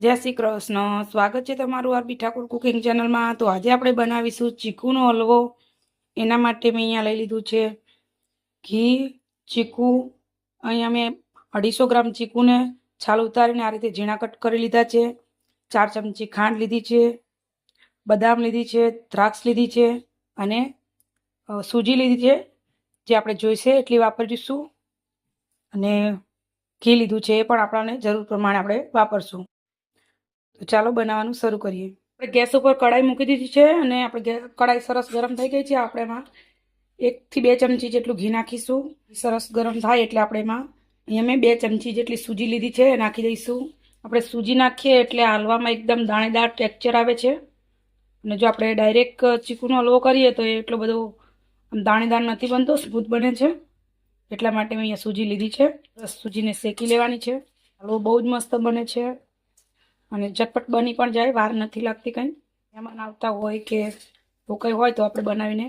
જય શ્રી કૃષ્ણ, સ્વાગત છે તમારું આરબી ઠાકોર કુકિંગ ચેનલમાં। તો આજે આપણે બનાવીશું ચીકુનો હલવો। એના માટે મેં અહીંયા લઈ લીધું છે ઘી, ચીકુ। અહીંયા મેં 250 ગ્રામ ચીકુને છાલ ઉતારીને આ રીતે ઝીણા કટ કરી લીધા છે। 4 ચમચી ખાંડ લીધી છે, બદામ લીધી છે, દ્રાક્ષ લીધી છે અને સૂજી લીધી છે, જે આપણે જોઈશે એટલી વાપરીશું। અને ઘી લીધું છે, એ પણ આપણને જરૂર પ્રમાણે આપણે વાપરશું। તો ચાલો બનાવવાનું શરૂ કરીએ। આપણે ગેસ ઉપર કઢાઈ મૂકી દીધી છે અને આપણે કઢાઈ સરસ ગરમ થઈ ગઈ છે। આપણે એમાં 1 થી 2 ચમચી જેટલું ઘી નાખીશું। સરસ ગરમ થાય એટલે આપણે એમાં અહીંયા મેં 2 ચમચી જેટલી સૂજી લીધી છે, નાખી દઈશું। આપણે સૂજી નાખીએ એટલે હલવામાં એકદમ દાણેદાર ટેક્સચર આવે છે। અને જો આપણે ડાયરેક્ટ ચીકુનો હલવો કરીએ તો એટલો બધો દાણેદાર નથી બનતો, સ્મૂથ બને છે। એટલા માટે મેં અહીંયા સૂજી લીધી છે। સૂજીને શેકી લેવાની છે। હલવો બહુ જ મસ્ત બને છે અને ઝટપટ બની પણ જાય, વાર નથી લાગતી કંઈ। મહેમાન આવતા હોય કે એવું કંઈ હોય તો આપણે બનાવીને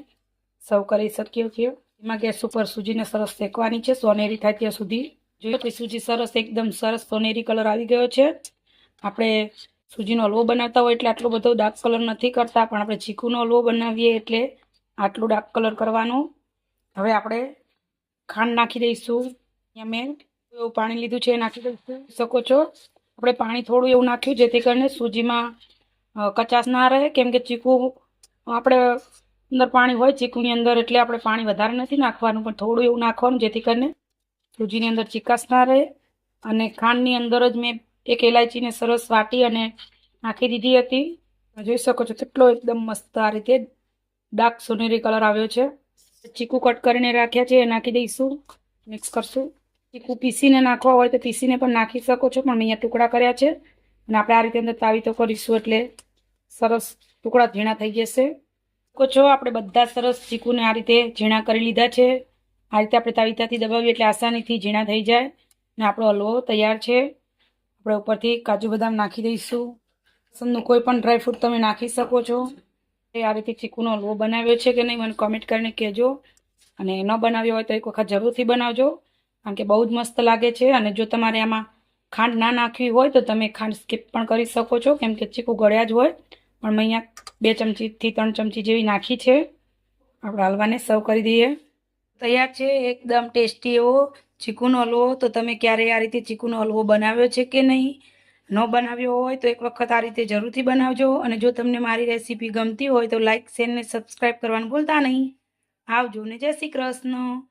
સર્વ કરી શકીએ છીએ। એમાં ગેસ ઉપર સૂજીને સરસ શેકવાની છે, સોનેરી થાય ત્યાં સુધી। જોઈએ તો સૂજી સરસ એકદમ સરસ સોનેરી કલર આવી ગયો છે। આપણે સૂજીનો હલવો બનાવતા હોય એટલે આટલો બધો ડાર્ક કલર નથી કરતા, પણ આપણે ચીકુનો હલવો બનાવીએ એટલે આટલું ડાર્ક કલર કરવાનો। હવે આપણે ખાંડ નાખી દઈશું। અહીંયા મેં એવું પાણી લીધું છે, એ નાખી દઈશું। શકો છો આપણે પાણી થોડું એવું નાખ્યું જેથી કરીને સૂજીમાં કચાશ ના રહે, કેમ કે ચીકુ આપણે અંદર પાણી હોય ચીકુની અંદર, એટલે આપણે પાણી વધારે નથી નાખવાનું, પણ થોડું એવું નાખવાનું જેથી કરીને સૂજીની અંદર ચીકાશ ના રહે। અને ખાંડની અંદર જ મેં એક ઇલાયચીને સરસ વાટી અને નાખી દીધી હતી। જોઈ શકો છો કેટલો એકદમ મસ્ત આ રીતે ડાર્ક સોનેરી કલર આવ્યો છે। ચીકુ કટ કરીને રાખ્યા છે, એ નાખી દઈશું, મિક્સ કરશું। ચીકુ પીસીને નાખવા હોય તો પીસીને પણ નાખી શકો છો, પણ મેં અહીંયા ટુકડા કર્યા છે અને આપણે આ રીતે અંદર તાવીતો કરીશું એટલે સરસ ટુકડા ઝીણા થઈ જશે। છો આપણે બધા સરસ ચીકુને આ રીતે ઝીણા કરી લીધા છે। આ રીતે આપણે તાવીતાથી દબાવીએ એટલે આસાનીથી ઝીણા થઈ જાય અને આપણો હલવો તૈયાર છે। આપણે ઉપરથી કાજુ બદામ નાખી દઈશું। પસંદનું કોઈ પણ ડ્રાયફ્રૂટ તમે નાખી શકો છો। આ રીતે ચીકુનો હલવો બનાવ્યો છે કે નહીં મને કમેન્ટ કરીને કહેજો, અને ન બનાવ્યો હોય તો એક વખત જરૂરથી બનાવજો, કારણ કે બહુ જ મસ્ત લાગે છે। અને જો તમારે આમાં ખાંડ ના નાખવી હોય તો તમે ખાંડ સ્કીપ પણ કરી શકો છો, કેમ કે ચીકુ ગળ્યા જ હોય, પણ મેં અહીંયા 2 ચમચીથી 3 ચમચી જેવી નાખી છે। આપણે હલવાને સર્વ કરી દઈએ। તૈયાર છે એકદમ ટેસ્ટી એવો ચીકુનો હલવો। તો તમે ક્યારેય આ રીતે ચીકુનો હલવો બનાવ્યો છે કે નહીં? ન બનાવ્યો હોય તો એક વખત આ રીતે જરૂરથી બનાવજો। અને જો તમને મારી રેસીપી ગમતી હોય તો લાઇક, શેર ને સબસ્ક્રાઈબ કરવાનું ભૂલતા નહીં। આવજો ને જય શ્રી કૃષ્ણ।